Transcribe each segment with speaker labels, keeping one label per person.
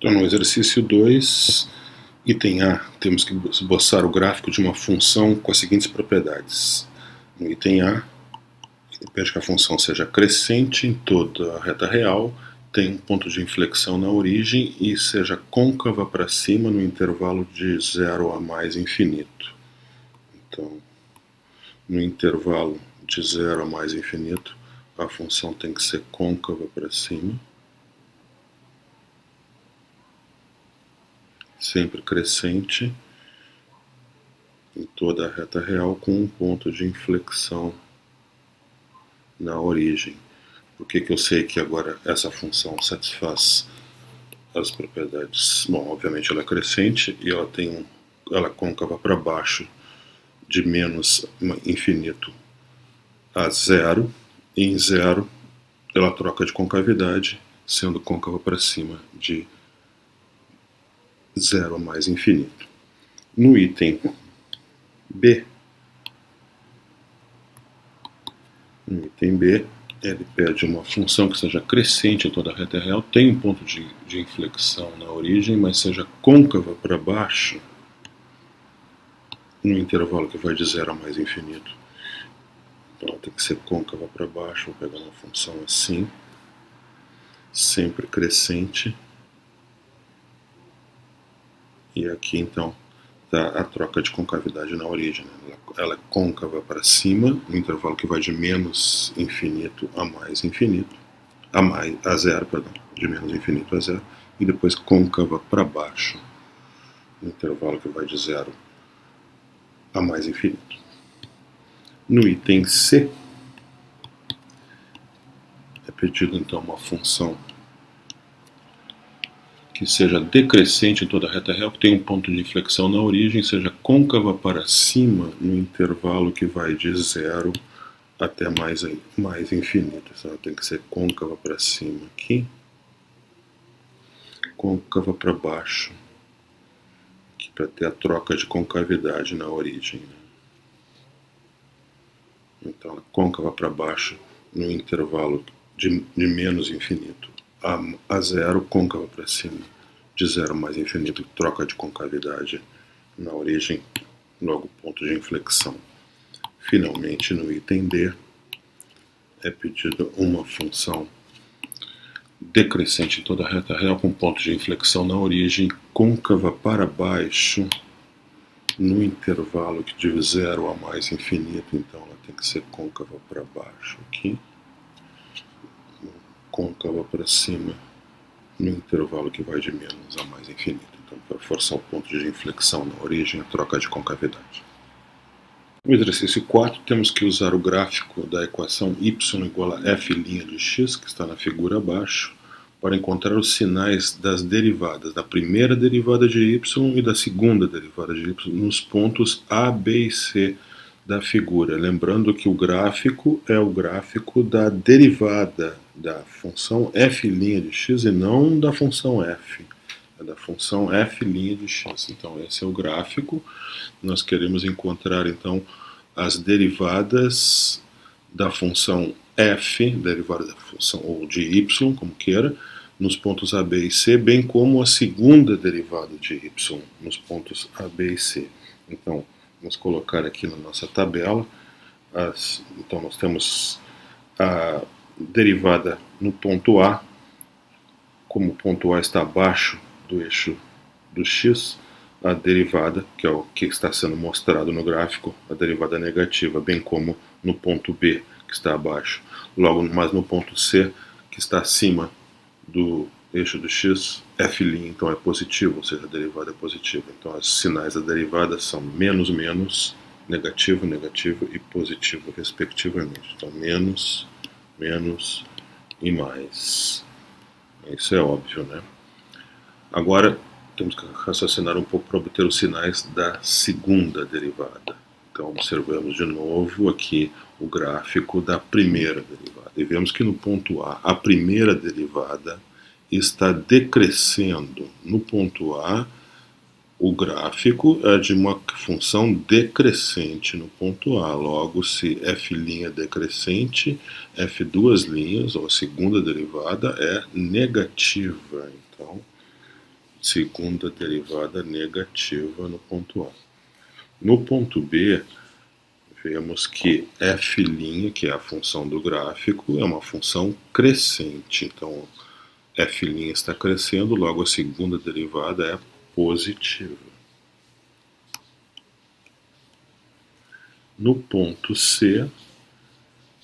Speaker 1: Então, no exercício 2, item A, temos que esboçar o gráfico de uma função com as seguintes propriedades. No item A, ele pede que a função seja crescente em toda a reta real, tenha um ponto de inflexão na origem e seja côncava para cima no intervalo de 0 a mais infinito. Então, no intervalo de 0 a mais infinito, a função tem que ser côncava para cima, sempre crescente em toda a reta real com um ponto de inflexão na origem. Por que eu sei que agora essa função satisfaz as propriedades? Bom, obviamente ela é crescente e ela é côncava para baixo de menos infinito a zero, e em zero ela troca de concavidade, sendo côncava para cima de 0 a mais infinito. No item B, ele pede uma função que seja crescente em toda a reta real, tem um ponto de inflexão na origem, mas seja côncava para baixo no intervalo que vai de 0 a mais infinito. Então ela tem que ser côncava para baixo. Vou pegar uma função assim, sempre crescente. E aqui então está a troca de concavidade na origem, né? Ela é côncava para cima, no intervalo que vai de menos infinito a mais infinito, a zero, perdão, de menos infinito a zero, e depois côncava para baixo, no intervalo que vai de zero a mais infinito. No item C, é pedido então uma função que seja decrescente em toda a reta real, que tenha um ponto de inflexão na origem, seja côncava para cima no intervalo que vai de zero até mais infinito. Então, ela tem que ser côncava para cima aqui, côncava para baixo, aqui para ter a troca de concavidade na origem. Então, ela é côncava para baixo no intervalo de menos infinito a zero, côncava para cima de 0 mais infinito, troca de concavidade na origem, logo ponto de inflexão. Finalmente, no item D, é pedido uma função decrescente em toda a reta real com ponto de inflexão na origem, côncava para baixo no intervalo que de 0 a mais infinito. Então ela tem que ser côncava para baixo aqui, côncava para cima no intervalo que vai de menos a mais infinito. Então, para forçar o ponto de inflexão na origem, a troca de concavidade. No exercício 4, temos que usar o gráfico da equação y igual a f' de x, que está na figura abaixo, para encontrar os sinais das derivadas, da primeira derivada de y e da segunda derivada de y, nos pontos A, B e C da figura. Lembrando que o gráfico é o gráfico da derivada da função f' de x e não da função f. É da função f' de x. Então esse é o gráfico. Nós queremos encontrar então as derivadas da função f, derivada da função ou de y, como queira, nos pontos A, B e C, bem como a segunda derivada de y nos pontos A, B e C. Então vamos colocar aqui na nossa tabela. Então nós temos a derivada no ponto A, como o ponto A está abaixo do eixo do x, a derivada, que é o que está sendo mostrado no gráfico, a derivada negativa, bem como no ponto B, que está abaixo. Logo, mas no ponto C, que está acima do eixo do x, f' então é positivo, ou seja, a derivada é positiva. Então os sinais da derivada são menos, menos, negativo, negativo e positivo, respectivamente. Então menos, menos e mais. Isso é óbvio, né? Agora temos que raciocinar um pouco para obter os sinais da segunda derivada. Então observamos de novo aqui o gráfico da primeira derivada. E vemos que no ponto A, a primeira derivada está decrescendo. No ponto A, o gráfico é de uma função decrescente no ponto A. Logo, se f' é decrescente, f duas linhas, ou a segunda derivada, é negativa. Então, segunda derivada negativa no ponto A. No ponto B, vemos que f', que é a função do gráfico, é uma função crescente. Então, f' está crescendo, logo a segunda derivada é positiva. No ponto C,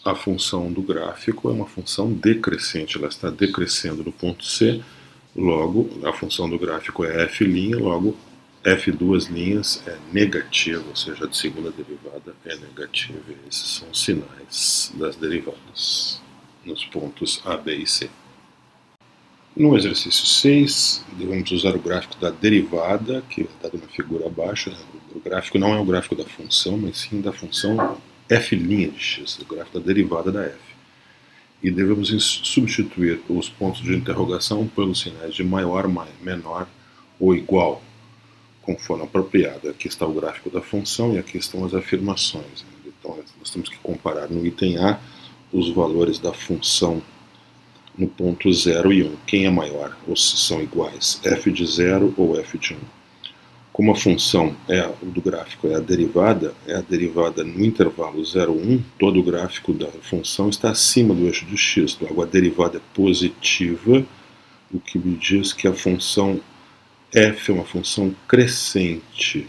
Speaker 1: a função do gráfico é uma função decrescente, ela está decrescendo no ponto C, logo a função do gráfico é f', logo f' é negativa, ou seja, a de segunda derivada é negativa. Esses são os sinais das derivadas nos pontos A, B e C. No exercício 6, vamos usar o gráfico da derivada, que está dado na figura abaixo. O gráfico não é o gráfico da função, mas sim da função f' de x, o gráfico da derivada da f. E devemos substituir os pontos de interrogação pelos sinais de maior, menor ou igual, conforme apropriado. Aqui está o gráfico da função e aqui estão as afirmações. Então, nós temos que comparar no item A os valores da função no ponto 0 e 1. Quem é maior? Ou se são iguais, f de 0 ou f de 1. Como a função do gráfico é a derivada no intervalo 0, 1, todo o gráfico da função está acima do eixo de x. Logo, a derivada é positiva, o que me diz que a função f é uma função crescente.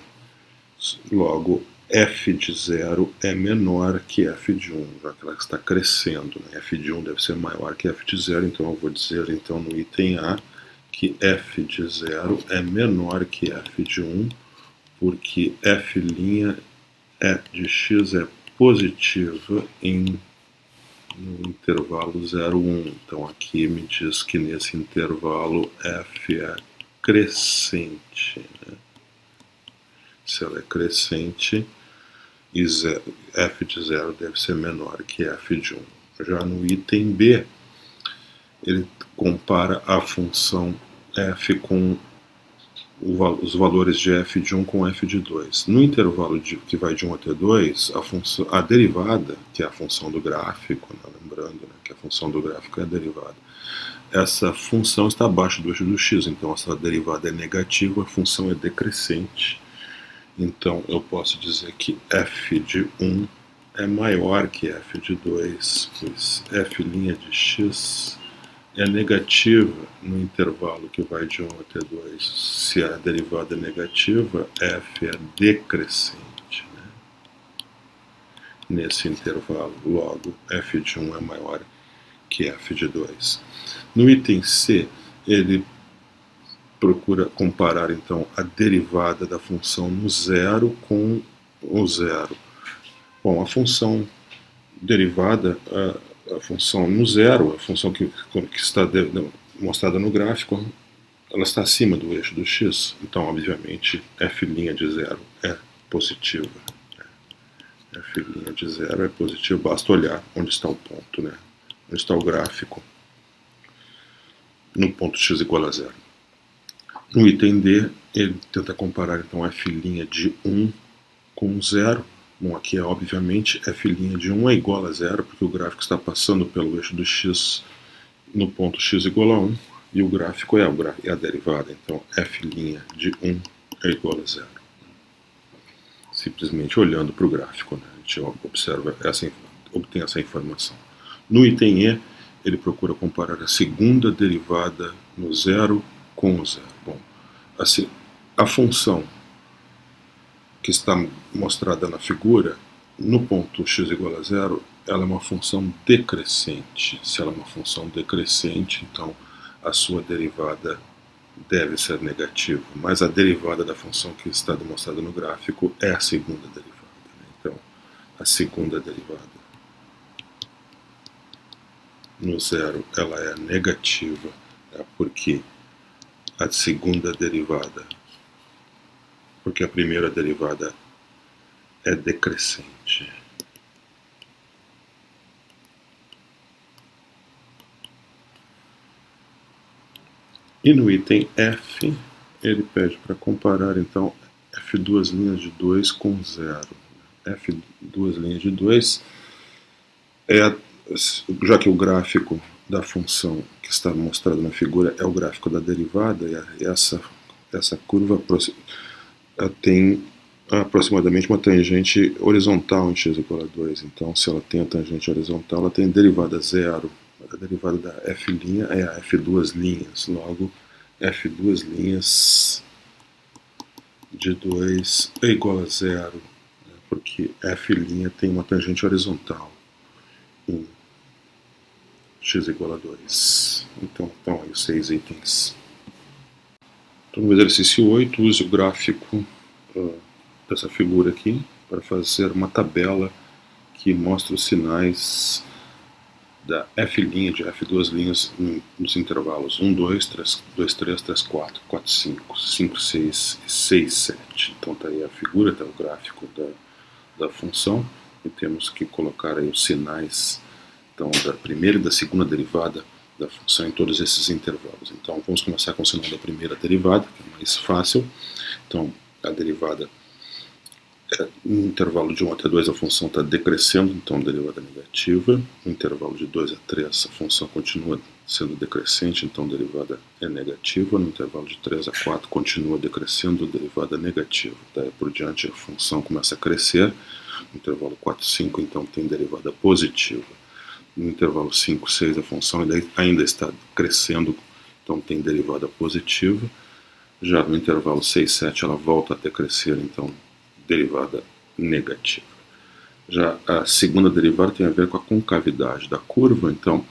Speaker 1: Logo, f de 0 é menor que f de 1, já que ela está crescendo. Né? F de 1 deve ser maior que f de 0, então eu vou dizer então, no item A que f de 0 é menor que f de 1, porque f' de x é positiva no intervalo 0, 1. Então aqui me diz que nesse intervalo f é crescente. Né? Se ela é crescente, e f de 0 deve ser menor que f de 1. Já no item B, ele compara a função f com os valores de f de 1 com f de 2. No intervalo que vai de 1 até 2, a derivada, que é a função do gráfico, né, lembrando que a função do gráfico é a derivada, essa função está abaixo do eixo do x, então essa derivada é negativa, a função é decrescente. Então eu posso dizer que f de 1 é maior que f de 2, pois f' de x é negativa no intervalo que vai de 1 até 2. Se a derivada é negativa, f é decrescente. Né? Nesse intervalo, logo, f de 1 é maior que f de 2. No item C, ele procura comparar então a derivada da função no zero com o zero. Bom, a função derivada, a função no zero, a função que está mostrada no gráfico, ela está acima do eixo do x, então obviamente f' de 0 é positiva. F' de 0 é positivo, basta olhar onde está o ponto, né? Onde está o gráfico no ponto x igual a 0. No item D, ele tenta comparar então f' de 1 com 0. Bom, aqui é obviamente f' de 1 é igual a 0, porque o gráfico está passando pelo eixo do x no ponto x igual a 1, e o gráfico é a derivada, então f' de 1 é igual a 0. Simplesmente olhando para o gráfico, né, a gente obtém essa informação. No item E, ele procura comparar a segunda derivada no 0 com o 0. Bom, assim, a função que está mostrada na figura, no ponto x igual a 0, ela é uma função decrescente. Se ela é uma função decrescente, então a sua derivada deve ser negativa. Mas a derivada da função que está demonstrada no gráfico é a segunda derivada. Né? Então, a segunda derivada no 0 ela é negativa, né? Porque a segunda derivada, porque a primeira derivada é decrescente. E no item F, ele pede para comparar então f duas linhas de 2 com 0. F duas linhas de 2 é, já que o gráfico da função que está mostrado na figura é o gráfico da derivada, e essa essa curva tem aproximadamente uma tangente horizontal em x igual a 2. Então, se ela tem a tangente horizontal, ela tem derivada zero. A derivada da f' é a f duas linhas. Logo, f duas linhas de 2 é igual a zero, né, porque f' tem uma tangente horizontal em x igual a 2. Então aí os 6 itens. Então, no exercício 8, use o gráfico dessa figura aqui para fazer uma tabela que mostra os sinais da f' de f duas linhas nos intervalos 1, 2, 3, 2, 3, 3, 4, 4, 5, 5, 6 e 6, 7. Então está aí a figura, está o gráfico da função, e temos que colocar aí os sinais então, da primeira e da segunda derivada da função em todos esses intervalos. Então vamos começar com o sinal da primeira derivada, que é mais fácil. Então a derivada no intervalo de 1 até 2 a função está decrescendo, então a derivada é negativa. No intervalo de 2 a 3 a função continua sendo decrescente, então a derivada é negativa. No intervalo de 3 a 4 continua decrescendo, a derivada é negativa. Daí por diante a função começa a crescer. No intervalo 4, 5 então tem derivada positiva. No intervalo 5, 6 a função ainda está crescendo, então tem derivada positiva. Já no intervalo 6, 7 ela volta a decrescer, então derivada negativa. Já a segunda derivada tem a ver com a concavidade da curva, então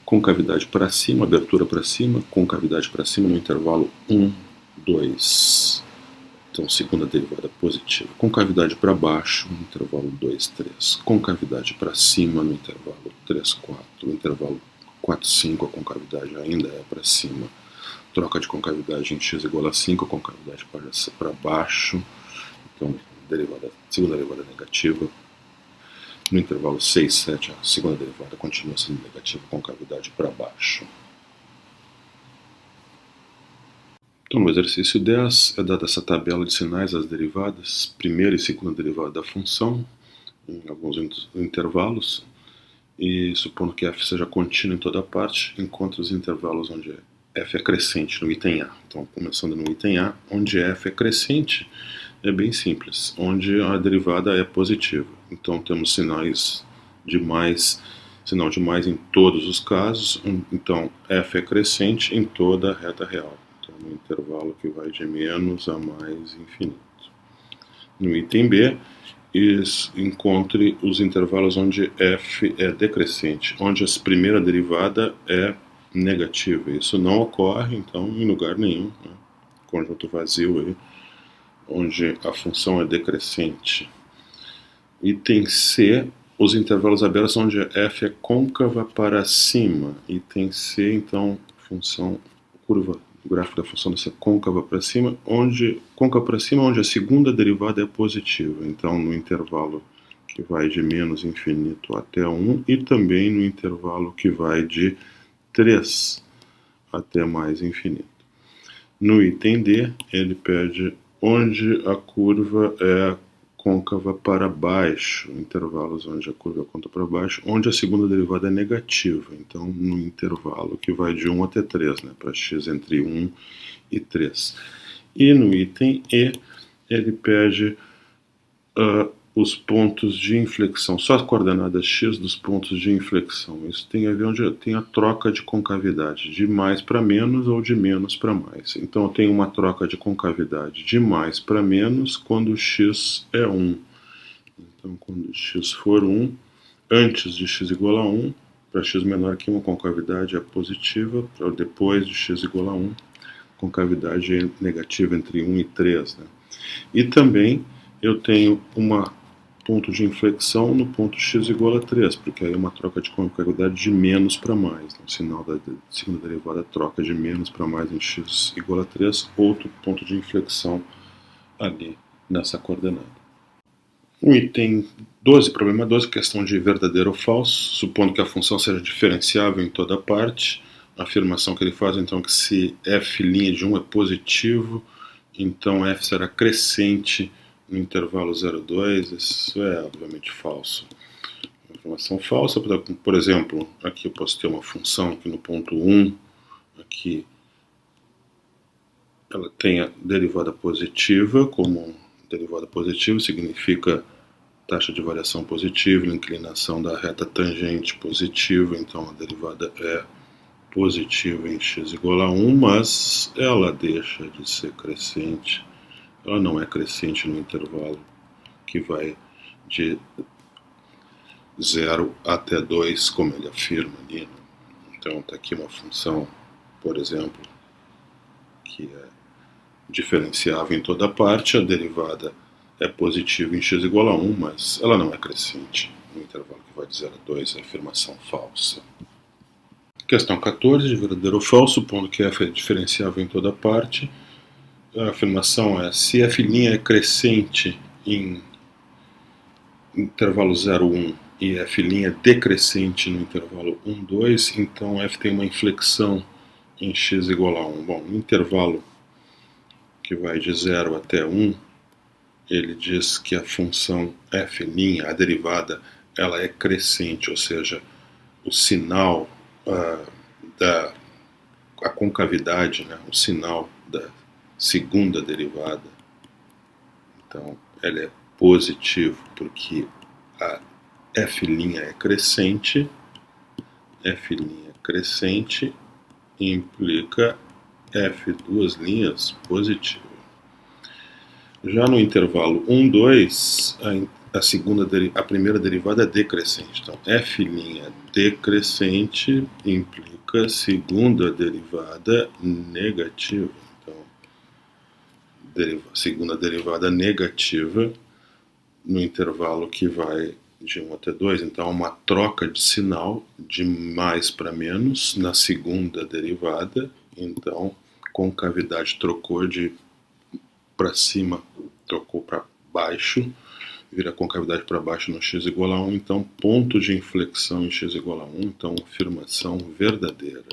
Speaker 1: concavidade para cima, abertura para cima, concavidade para cima no intervalo 1, 2. Então segunda derivada positiva. Concavidade para baixo no intervalo 2, 3. Concavidade para cima no intervalo 3, 4. No intervalo 4, 5 a concavidade ainda é para cima. Troca de concavidade em x igual a 5, a concavidade para baixo. Então, segunda derivada negativa. No intervalo 6, 7, a segunda derivada continua sendo negativa, concavidade para baixo. Então, no exercício 10, é dada essa tabela de sinais das derivadas, primeira e segunda derivada da função, em alguns intervalos, e supondo que f seja contínua em toda parte, encontre os intervalos onde f é crescente, no item A. Então, começando no item A, onde f é crescente, é bem simples, onde a derivada é positiva. Então temos sinal de mais em todos os casos, então f é crescente em toda a reta real. Então no intervalo que vai de menos a mais infinito. No item B, encontre os intervalos onde f é decrescente, onde a primeira derivada é negativa. Isso não ocorre, então, em lugar nenhum, né? Conjunto vazio aí, onde a função é decrescente. Item C, os intervalos abertos onde f é côncava para cima. Item C, então, função curva, o gráfico da função dessa côncava para cima, onde a segunda derivada é positiva. Então, no intervalo que vai de menos infinito até 1 e também no intervalo que vai de 3 até mais infinito. No item D, ele pede onde a curva é côncava para baixo, intervalos onde a curva é côncava para baixo, onde a segunda derivada é negativa. Então, no intervalo que vai de 1 até 3, né, para x entre 1 e 3. E no item E, ele pede os pontos de inflexão, só as coordenadas x dos pontos de inflexão. Isso tem a ver onde tem a troca de concavidade, de mais para menos ou de menos para mais. Então eu tenho uma troca de concavidade de mais para menos quando x é 1. Então quando x for 1, antes de x igual a 1, para x menor que 1 a concavidade é positiva, para depois de x igual a 1, a concavidade é negativa entre 1 e 3. Né? E também eu tenho uma ponto de inflexão no ponto x igual a 3, porque aí é uma troca de concavidade de menos para mais. No sinal da segunda derivada troca de menos para mais em x igual a 3, outro ponto de inflexão ali nessa coordenada. O item 12, problema 12, questão de verdadeiro ou falso, supondo que a função seja diferenciável em toda parte. A afirmação que ele faz, então, que se f' de 1 é positivo, então f será crescente no intervalo 0,2, isso é obviamente falso. Uma informação falsa, por exemplo, aqui eu posso ter uma função aqui no ponto 1, aqui ela tem a derivada positiva, como derivada positiva significa taxa de variação positiva, inclinação da reta tangente positiva, então a derivada é positiva em x igual a 1, mas ela deixa de ser crescente, ela não é crescente no intervalo que vai de 0 até 2, como ele afirma ali, né? Então está aqui uma função, por exemplo, que é diferenciável em toda parte, a derivada é positiva em x igual a 1, mas ela não é crescente no intervalo que vai de 0 a 2, é afirmação falsa. Questão 14, de verdadeiro ou falso, supondo que f é diferenciável em toda parte. A afirmação é: se f' é crescente em intervalo 0, 1 e f' é decrescente no intervalo 1, 2, então f tem uma inflexão em x igual a 1. Bom, no intervalo que vai de 0 até 1, ele diz que a função f', a derivada, ela é crescente, ou seja, o sinal a concavidade, né, o sinal da segunda derivada, então ela é positivo porque a f' é crescente, implica f duas linhas positivo. Já no intervalo 1, 2, a primeira derivada é decrescente. Então, f' decrescente implica segunda derivada negativa. Então, segunda derivada negativa no intervalo que vai de 1 até 2. Então, uma troca de sinal de mais para menos na segunda derivada. Então, concavidade trocou de para cima, trocou para baixo, vira concavidade para baixo no x igual a 1, então ponto de inflexão em x igual a 1, então afirmação verdadeira.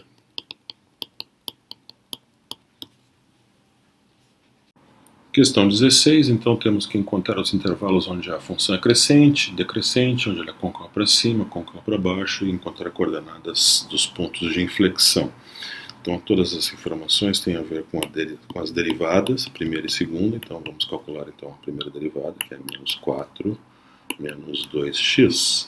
Speaker 1: Questão 16, então temos que encontrar os intervalos onde a função é crescente, decrescente, onde ela é côncava para cima, côncava para baixo, e encontrar coordenadas dos pontos de inflexão. Então, todas as informações têm a ver com as derivadas, primeira e segunda. Então, vamos calcular então, a primeira derivada, que é menos 4 menos 2x,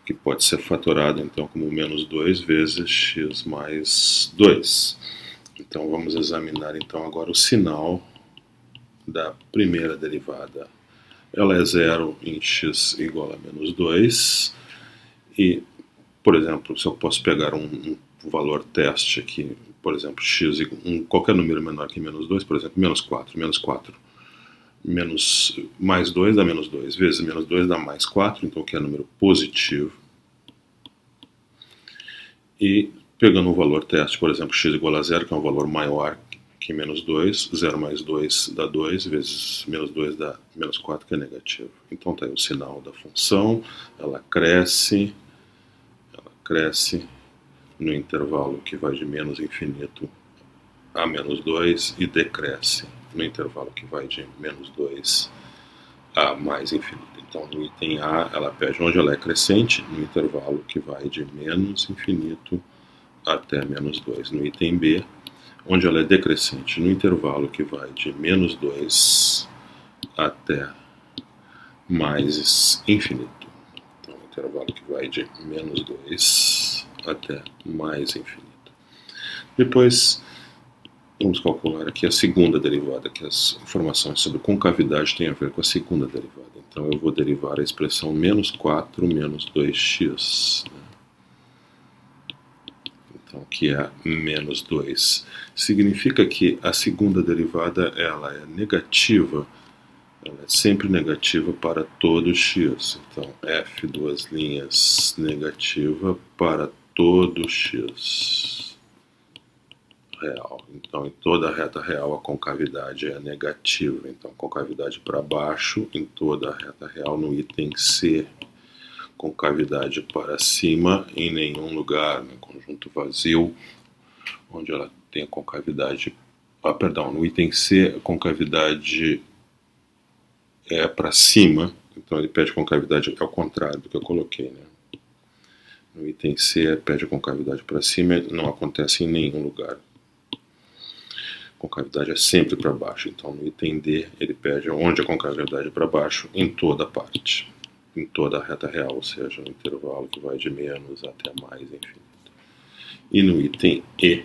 Speaker 1: que pode ser fatorado então, como menos 2 vezes x mais 2. Então, vamos examinar então, agora o sinal da primeira derivada. Ela é 0 em x igual a menos 2. E, por exemplo, se eu posso pegar um valor teste aqui, por exemplo, x, qualquer número menor que menos 2, por exemplo, menos 4, mais 2 dá menos 2, vezes menos 2 dá mais 4, então que é número positivo. E pegando um valor teste, por exemplo, x igual a 0, que é um valor maior que menos 2, 0 mais 2 dá 2, vezes menos 2 dá menos 4, que é negativo. Então está aí o sinal da função, ela cresce no intervalo que vai de menos infinito a menos 2 e decresce no intervalo que vai de menos 2 a mais infinito. Então, no item A, ela pede onde ela é crescente, no intervalo que vai de menos infinito até menos 2. No item B, onde ela é decrescente, no intervalo que vai de menos 2 até mais infinito. Então, no intervalo que vai de menos 2 até mais infinito. Depois, vamos calcular aqui a segunda derivada, que as informações sobre concavidade têm a ver com a segunda derivada. Então, eu vou derivar a expressão menos 4 menos 2x. Então, que é menos 2. Significa que a segunda derivada ela é negativa, ela é sempre negativa para todo x. Então, f duas linhas negativa para todo x real. Então, em toda a reta real, a concavidade é negativa. Então, concavidade para baixo em toda a reta real no item C. Concavidade para cima em nenhum lugar, no conjunto vazio, onde ela tem a concavidade... no item C, a concavidade é para cima, então ele pede concavidade ao contrário do que eu coloquei, né? No item C, pede a concavidade para cima, não acontece em nenhum lugar. concavidade é sempre para baixo. Então, no item D, ele pede onde a concavidade é para baixo em toda a parte, em toda a reta real, ou seja, no intervalo que vai de menos até mais infinito. E no item E,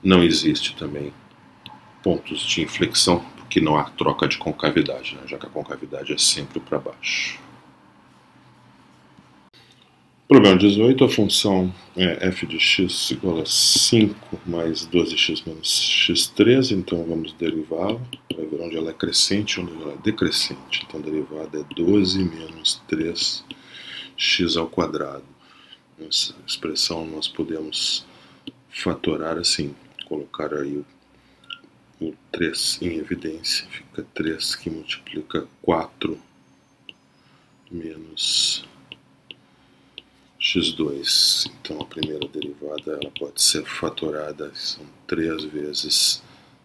Speaker 1: não existe também pontos de inflexão, porque não há troca de concavidade, né? Já que a concavidade é sempre para baixo. Problema 18, a função é f de x igual a 5 mais 12x menos x3, então vamos derivá-la, vai ver onde ela é crescente e onde ela é decrescente. Então a derivada é 12 menos 3x ao quadrado. Essa expressão nós podemos fatorar assim, colocar aí o 3 em evidência, fica 3 que multiplica 4 menos x2. Então a primeira derivada ela pode ser fatorada, são 3 vezes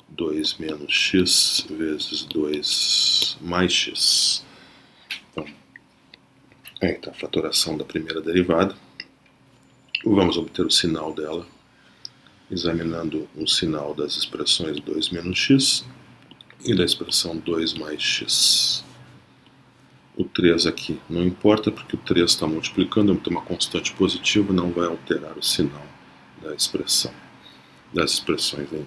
Speaker 1: 2 menos x vezes 2 mais x. Então, a fatoração da primeira derivada. Vamos obter o sinal dela, examinando o sinal das expressões 2 menos x e da expressão 2 mais x. O 3 aqui não importa, porque o 3 está multiplicando, tem uma constante positiva, não vai alterar o sinal da expressão, das expressões aí.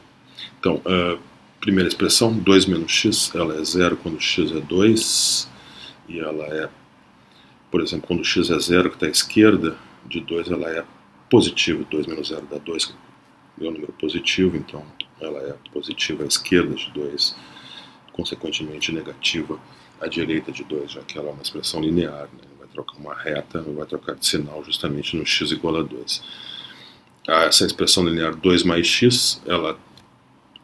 Speaker 1: Então, a primeira expressão, 2 menos x, ela é 0 quando x é 2, e ela é, por exemplo, quando x é 0, que está à esquerda de 2, ela é positiva, 2 menos 0 dá 2, é um número positivo, então ela é positiva à esquerda de 2, consequentemente negativa à direita de 2, já que ela é uma expressão linear, né? Vai trocar uma reta, vai trocar de sinal justamente no x igual a 2. Essa expressão linear 2 mais x, ela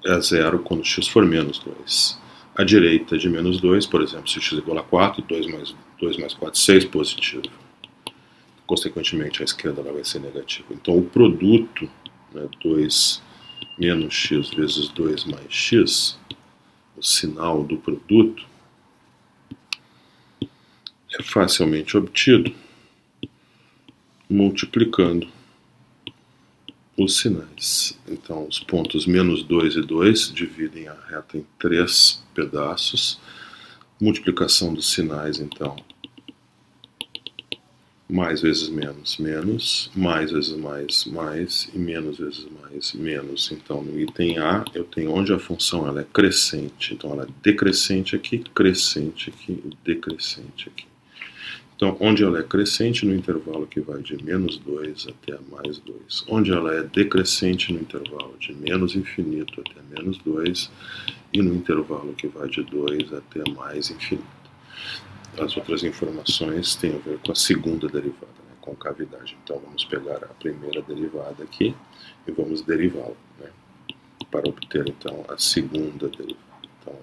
Speaker 1: é 0 quando x for menos 2. À direita de menos 2, por exemplo, se x igual a 4, 2 mais 4, 6, positivo. Consequentemente, à esquerda ela vai ser negativa. Então, o produto, né, 2 menos x vezes 2 mais x, o sinal do produto, é facilmente obtido multiplicando os sinais. Então, os pontos menos 2 e 2 dividem a reta em 3 pedaços. Multiplicação dos sinais, então, mais vezes menos, menos, mais vezes mais, mais, e menos vezes mais, menos. Então, no item A, eu tenho onde a função ela é crescente. Então, ela é decrescente aqui, crescente aqui e decrescente aqui. Então, onde ela é crescente, no intervalo que vai de menos 2 até mais 2. Onde ela é decrescente, no intervalo de menos infinito até menos 2. E no intervalo que vai de 2 até mais infinito. As outras informações têm a ver com a segunda derivada, né, concavidade. Então, vamos pegar a primeira derivada aqui e vamos derivá-la, né, para obter, então, a segunda derivada. Então,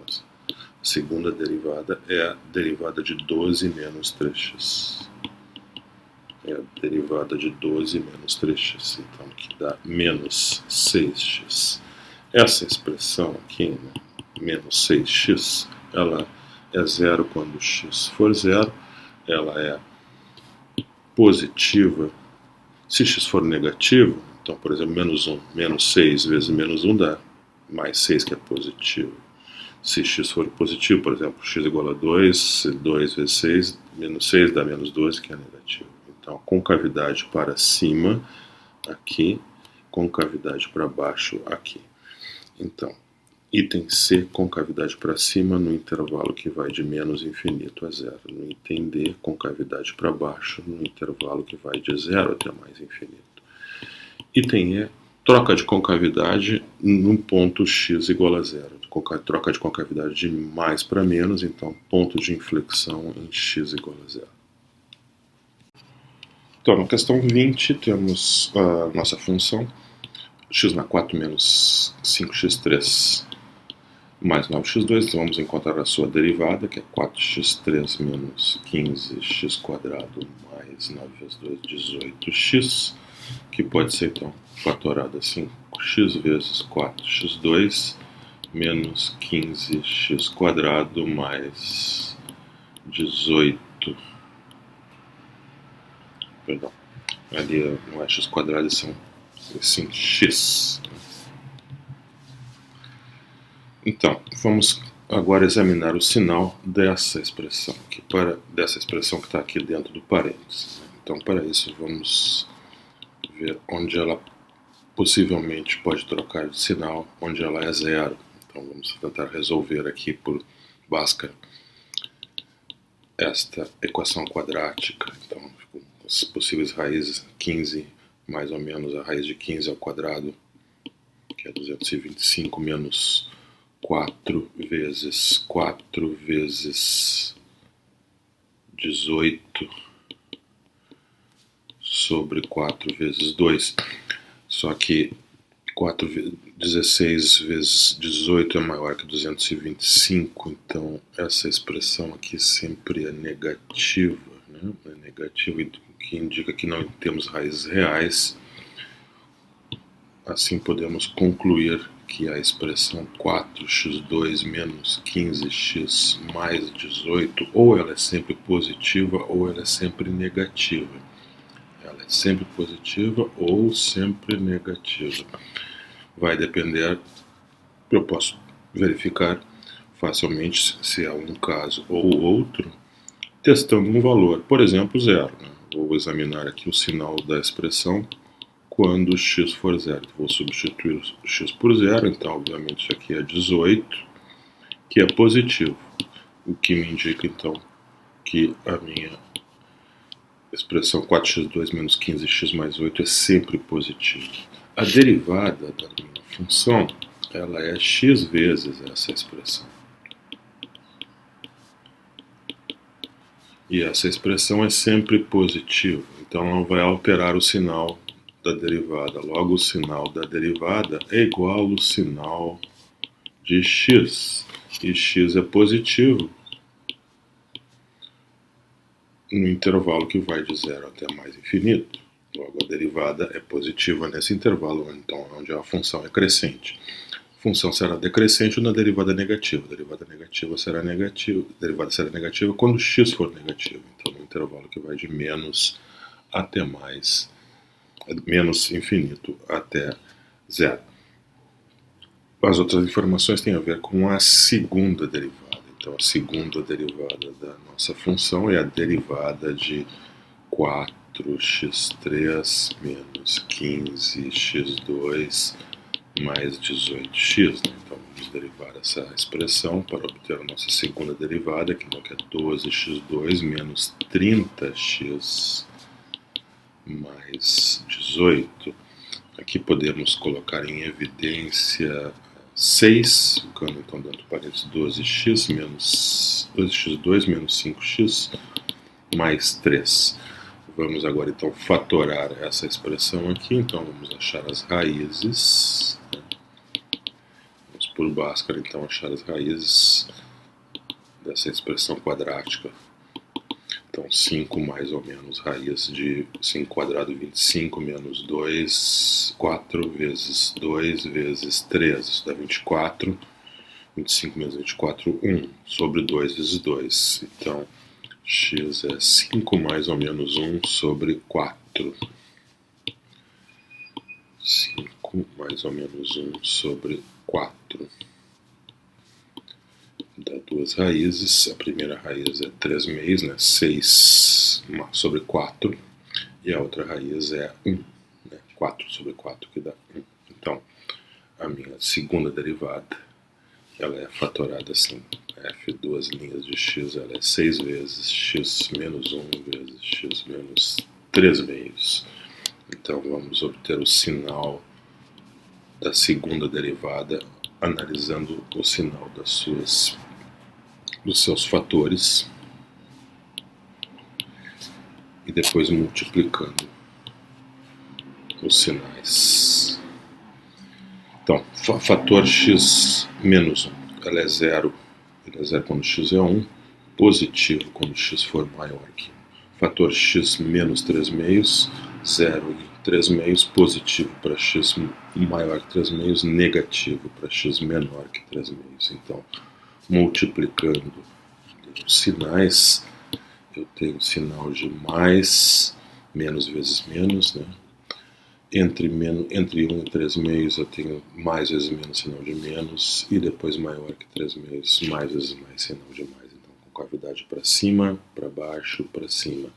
Speaker 1: a segunda derivada é a derivada de 12 menos 3x. É a derivada de 12 menos 3x, então, que dá menos 6x. Essa expressão aqui, né, menos 6x, ela é 0 quando x for 0, ela é positiva se x for negativo. Então, por exemplo, menos 1, menos 6 vezes menos 1 dá mais 6, que é positivo. Se x for positivo, por exemplo, x igual a 2, 2 vezes 6, menos 6 dá menos 12, que é negativo. Então, concavidade para cima, aqui, concavidade para baixo, aqui. Então, item C, concavidade para cima no intervalo que vai de menos infinito a 0. No item D, concavidade para baixo no intervalo que vai de 0 até mais infinito. Item E, troca de concavidade num ponto x igual a 0. Troca de concavidade de mais para menos, então ponto de inflexão em x igual a 0. Então, na questão 20, temos a nossa função x na 4 menos 5x3 mais 9x2, então vamos encontrar a sua derivada, que é 4x3 menos 15x quadrado mais 9 vezes 2, 18x, que pode ser, então, fatorada assim, x vezes 4x2 menos 15x quadrado mais 18. Perdão, ali não é x quadrado, são 5x. Então, vamos agora examinar o sinal dessa expressão, dessa expressão que está aqui dentro do parênteses. Então, para isso, vamos ver onde ela possivelmente pode trocar de sinal, onde ela é zero. Então, vamos tentar resolver aqui por Bhaskara esta equação quadrática. Então, as possíveis raízes, 15 mais ou menos a raiz de 15 ao quadrado, que é 225 menos 4 vezes 4 vezes 18 sobre 4 vezes 2. Só que 16 vezes 18 é maior que 225, então essa expressão aqui sempre é negativa, né? É negativa, o que indica que não temos raízes reais. Assim podemos concluir que a expressão 4x2 menos 15x mais 18, ou ela é sempre positiva ou ela é sempre negativa. Ela é sempre positiva ou sempre negativa. Vai depender, eu posso verificar facilmente se é um caso ou outro, testando um valor, por exemplo, zero. Né? Vou examinar aqui o sinal da expressão quando x for zero. Vou substituir o x por zero, então obviamente isso aqui é 18, que é positivo, o que me indica então que a minha expressão 4x2 menos 15x mais 8 é sempre positiva. A derivada da minha função, ela é x vezes essa expressão. E essa expressão é sempre positiva, então não vai alterar o sinal da derivada. Logo, o sinal da derivada é igual ao sinal de x. E x é positivo no intervalo que vai de 0 até mais infinito. Logo, a derivada é positiva nesse intervalo, então, onde a função é crescente. A função será decrescente na derivada negativa. A derivada negativa será negativa. A derivada será negativa quando x for negativo. Então, no intervalo que vai de menos até mais, menos infinito até zero. As outras informações têm a ver com a segunda derivada. Então, a segunda derivada da nossa função é a derivada de 4x3 menos 15x2 mais 18x. Né? Então, vamos derivar essa expressão para obter a nossa segunda derivada, que é 12x2 menos 30x mais 18. Aqui podemos colocar em evidência 6, ficando então dentro do parênteses 12x menos 2x2 menos 5x mais 3. Vamos agora então fatorar essa expressão aqui, então vamos achar as raízes. Vamos por Bhaskara então achar as raízes dessa expressão quadrática. Então 5 mais ou menos raiz de 5 quadrado 25 menos 2, 4 vezes 2 vezes 3, isso dá 24, 25 menos 24, 1, sobre 2 vezes 2. Então x é 5 mais ou menos 1 sobre 4. 5 mais ou menos 1 sobre 4. Dá duas raízes. A primeira raiz é 3 meios, né? 6 sobre 4. E a outra raiz é 1, né? 4 sobre 4, que dá 1. Então, a minha segunda derivada, ela é fatorada assim. F, duas linhas de x, ela é 6 vezes x menos 1 vezes x menos 3 meios. Então, vamos obter o sinal da segunda derivada analisando o sinal dos seus fatores e depois multiplicando os sinais. Então, fator x menos 1, ela é 0, ela é 0 quando x é 1, positivo quando x for maior que 1. Fator x menos 3 meios, 0 e 3 meios, positivo para x maior que 3 meios, negativo para x menor que 3 meios. Então, multiplicando os sinais, eu tenho o sinal de mais, menos vezes menos, né? entre 1 e 3 meios eu tenho mais vezes menos sinal de menos, e depois maior que 3 meios, mais vezes mais sinal de mais. Então, concavidade para cima, para baixo, para cima.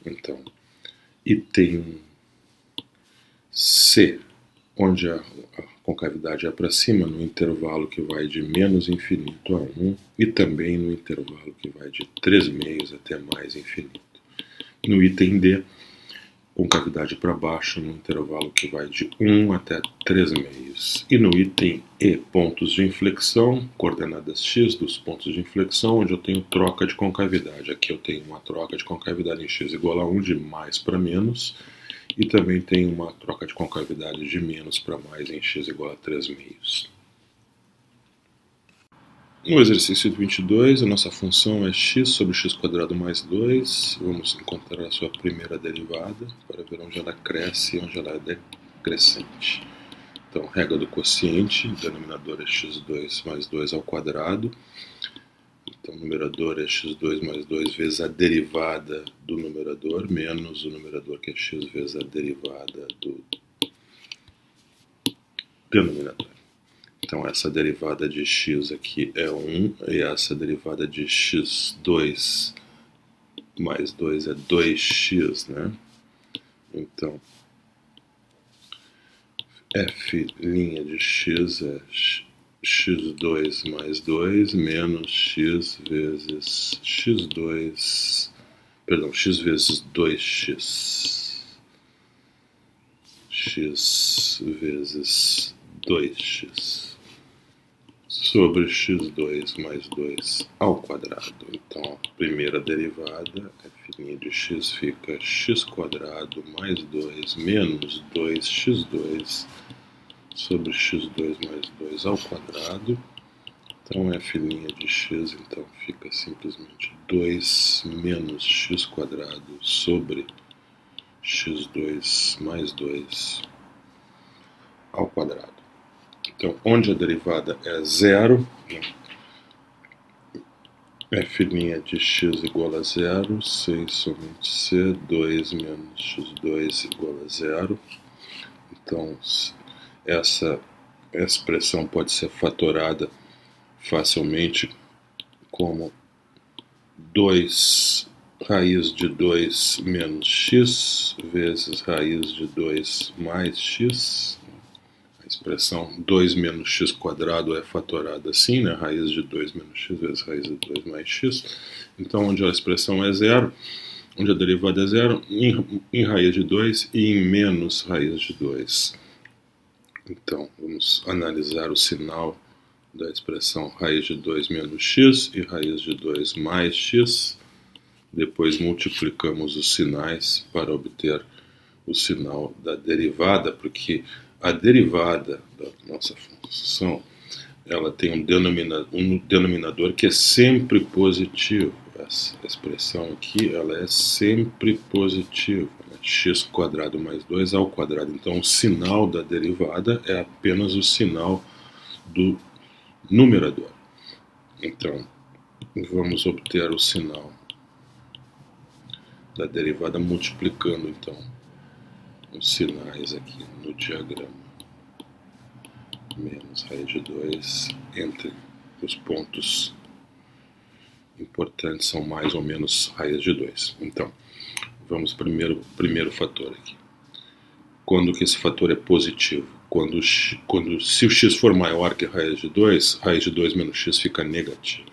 Speaker 1: Então, item C, onde a concavidade é para cima, no intervalo que vai de menos infinito a 1, e também no intervalo que vai de 3 meios até mais infinito. No item D, concavidade para baixo, no intervalo que vai de 1 até 3 meios. E no item E, pontos de inflexão, coordenadas x dos pontos de inflexão, onde eu tenho troca de concavidade. Aqui eu tenho uma troca de concavidade em x igual a 1, de mais para menos, e também tenho uma troca de concavidade de menos para mais em x igual a 3 meios. No exercício 22, a nossa função é x sobre x² mais 2. Vamos encontrar a sua primeira derivada para ver onde ela cresce e onde ela é decrescente. Então, regra do quociente, o denominador é x2 mais 2 ao quadrado. Então, o numerador é x2 mais 2 vezes a derivada do numerador, menos o numerador, que é x vezes a derivada do denominador. Então, essa derivada de x aqui é 1, e essa derivada de x2 mais 2 é 2x, né? Então, f' de x é x2 mais 2 menos x vezes x2, perdão, x vezes 2x. X vezes 2x sobre x2 mais 2 ao quadrado. Então, a primeira derivada, f' de x, fica x² mais 2 menos 2x2 sobre x2 mais 2 ao quadrado. Então, f' de x, então, fica simplesmente 2 menos x² sobre x2 mais 2 ao quadrado. Então, onde a derivada é zero, f' de x igual a zero, c somente c, 2 menos x2 igual a zero. Então, essa expressão pode ser fatorada facilmente como 2 raiz de 2 menos x vezes raiz de 2 mais x. A expressão 2 menos x² é fatorada assim, né? Raiz de 2 menos x vezes raiz de 2 mais x. Então, onde a expressão é zero, onde a derivada é zero, em raiz de 2 e em menos raiz de 2. Então, vamos analisar o sinal da expressão raiz de 2 menos x e raiz de 2 mais x. Depois multiplicamos os sinais para obter o sinal da derivada, porque a derivada da nossa função, ela tem um denominador que é sempre positivo. Essa expressão aqui, ela é sempre positiva, né? x² mais 2 ao quadrado. Então, o sinal da derivada é apenas o sinal do numerador. Então, vamos obter o sinal da derivada multiplicando, então, os sinais aqui no diagrama. Menos raiz de 2 entre os pontos importantes são mais ou menos raiz de 2. Então, vamos primeiro fator aqui. Quando que esse fator é positivo? Se o x for maior que raiz de 2 menos x fica negativo.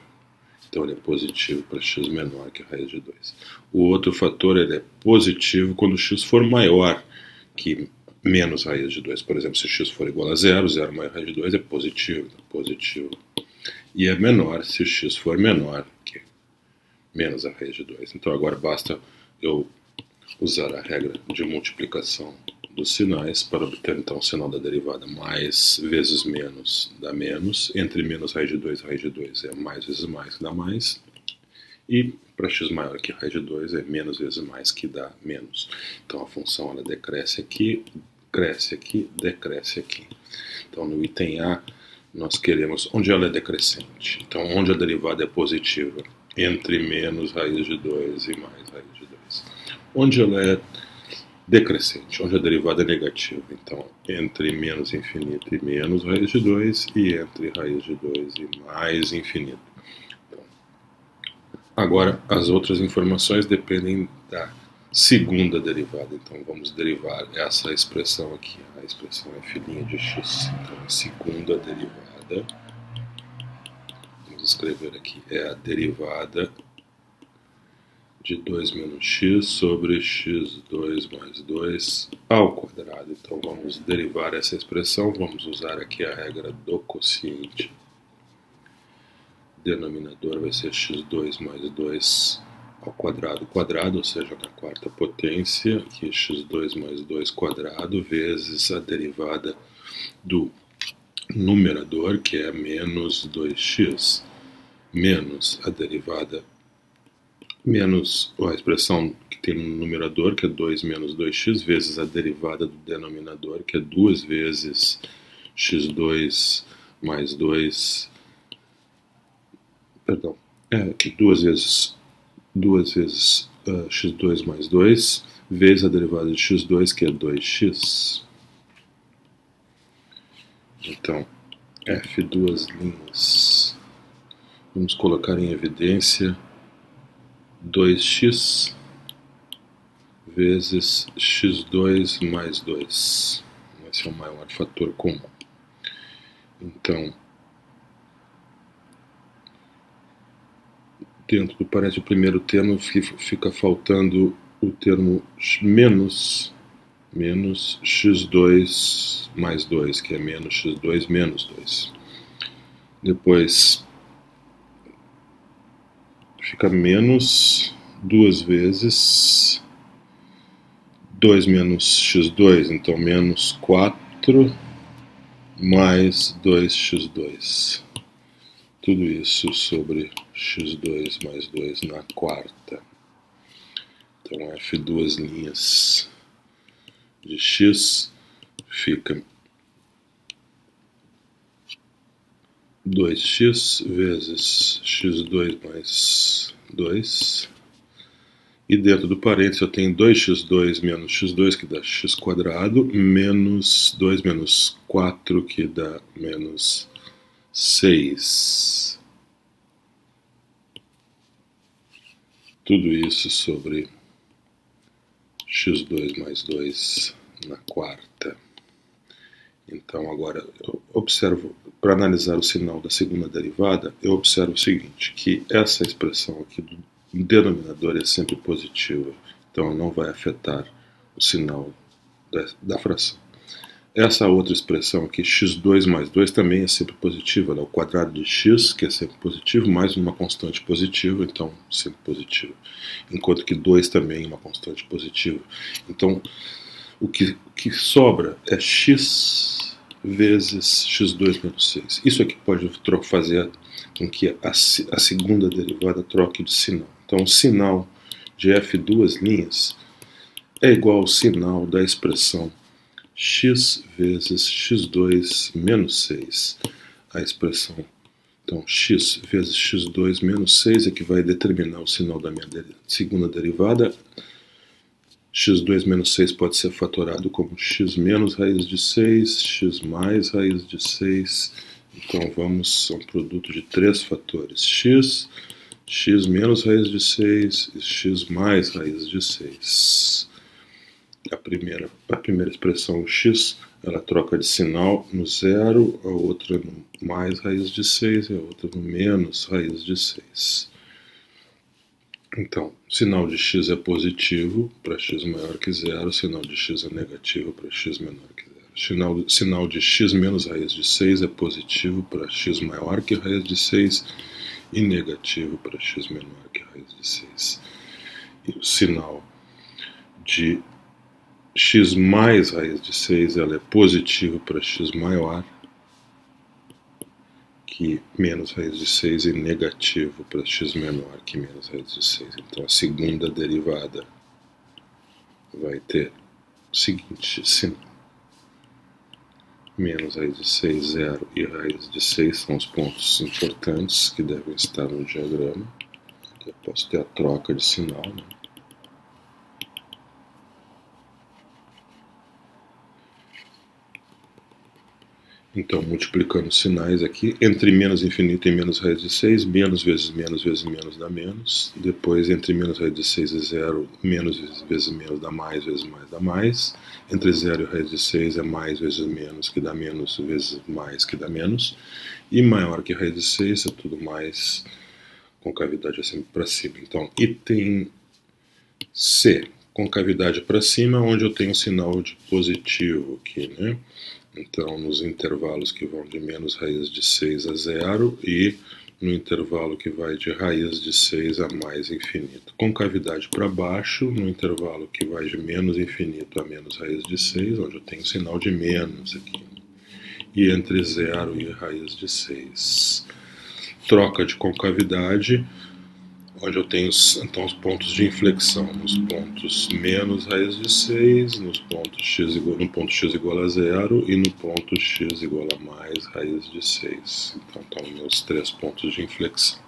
Speaker 1: Então, ele é positivo para x menor que raiz de 2. O outro fator, ele é positivo quando x for maior que menos raiz de 2. Por exemplo, se x for igual a 0, 0 mais raiz de 2 é positivo. E é menor se x for menor que menos a raiz de 2. Então, agora basta eu usar a regra de multiplicação dos sinais para obter, então, o sinal da derivada. Mais vezes menos dá menos. Entre menos raiz de 2 e raiz de 2 é mais vezes mais que dá mais. E para x maior que raiz de 2 é menos vezes mais que dá menos. Então, a função ela decresce aqui, cresce aqui, decresce aqui. Então, no item A, nós queremos onde ela é decrescente. Então, onde a derivada é positiva, entre menos raiz de 2 e mais raiz de 2. Onde ela é decrescente, onde a derivada é negativa. Então, entre menos infinito e menos raiz de 2, e entre raiz de 2 e mais infinito. Então, agora, as outras informações dependem da segunda derivada. Então, vamos derivar essa expressão aqui. A expressão é f' de x. Então, a segunda derivada, vamos escrever aqui, é a derivada de 2 menos x sobre x2 mais 2 ao quadrado. Então, vamos derivar essa expressão, vamos usar aqui a regra do quociente. Denominador vai ser x2 mais 2 ao quadrado, ou seja, na quarta potência, aqui x2 mais 2 quadrado, vezes a derivada do numerador, que é menos 2x, menos a derivada menos a expressão que tem no numerador, que é 2 menos 2x, vezes a derivada do denominador, que é 2 vezes x2 mais 2, perdão, aqui 2 vezes x2 mais 2, vezes a derivada de x2, que é 2x. Então, f duas linhas. Vamos colocar em evidência 2x vezes x2 mais 2. Esse é o maior fator comum. Então, dentro do parênteses do primeiro termo fica faltando o termo menos x2 mais 2, que é menos x2 menos 2. Depois fica menos duas vezes 2 menos x2, então menos 4 mais 2x2. Tudo isso sobre x2 mais 2 na quarta. Então, f duas linhas de x fica 2x vezes x2 mais 2. E dentro do parênteses eu tenho 2x2 menos x2, que dá x quadrado, menos 2 menos 4, que dá menos 6. Tudo isso sobre x2 mais 2 na quarta. Então, agora, eu observo, para analisar o sinal da segunda derivada, eu observo o seguinte, que essa expressão aqui do denominador é sempre positiva, então não vai afetar o sinal da fração. Essa outra expressão aqui, x2 mais 2, também é sempre positiva, né? O quadrado de x, que é sempre positivo, mais uma constante positiva, então sempre positivo. Enquanto que 2 também é uma constante positiva. Então, o que sobra é x vezes x2 menos 6. Isso aqui pode fazer com que a segunda derivada troque de sinal. Então, o sinal de f duas linhas é igual ao sinal da expressão x vezes x2 menos 6. A expressão, então, x vezes x2 menos 6 é que vai determinar o sinal da minha segunda derivada. x2 menos 6 pode ser fatorado como x menos raiz de 6, x mais raiz de 6. Então, vamos a um produto de 3 fatores. x menos raiz de 6 e x mais raiz de 6. A primeira expressão, x, ela troca de sinal no zero, a outra no mais raiz de 6 e a outra no menos raiz de 6. Então, sinal de x é positivo para x maior que zero, sinal de x é negativo para x menor que zero. Sinal de x menos raiz de 6 é positivo para x maior que raiz de 6 e negativo para x menor que raiz de 6. E o sinal de x mais raiz de 6 ela é positivo para x maior que menos raiz de 6 e negativo para x menor que menos raiz de 6. Então, a segunda derivada vai ter o seguinte sinal. Menos raiz de 6, 0 e raiz de 6 são os pontos importantes que devem estar no diagrama. Aqui eu posso ter a troca de sinal, né? Então, multiplicando os sinais aqui, entre menos infinito e menos raiz de 6, menos vezes menos dá menos. Depois, entre menos raiz de 6 e 0, menos vezes menos dá mais, vezes mais dá mais. Entre 0 e raiz de 6 é mais vezes menos, que dá menos, vezes mais, que dá menos. E maior que raiz de 6 é tudo mais, concavidade é sempre para cima. Então, item C, concavidade para cima, onde eu tenho um sinal de positivo aqui, né? Então, nos intervalos que vão de menos raiz de 6 a 0 e no intervalo que vai de raiz de 6 a mais infinito. Concavidade para baixo, no intervalo que vai de menos infinito a menos raiz de 6, onde eu tenho sinal de menos aqui. E entre 0 e raiz de 6. Troca de concavidade, onde eu tenho então os pontos de inflexão, nos pontos menos raiz de 6, no ponto x igual a 0 e no ponto x igual a mais raiz de 6. Então estão meus 3 pontos de inflexão.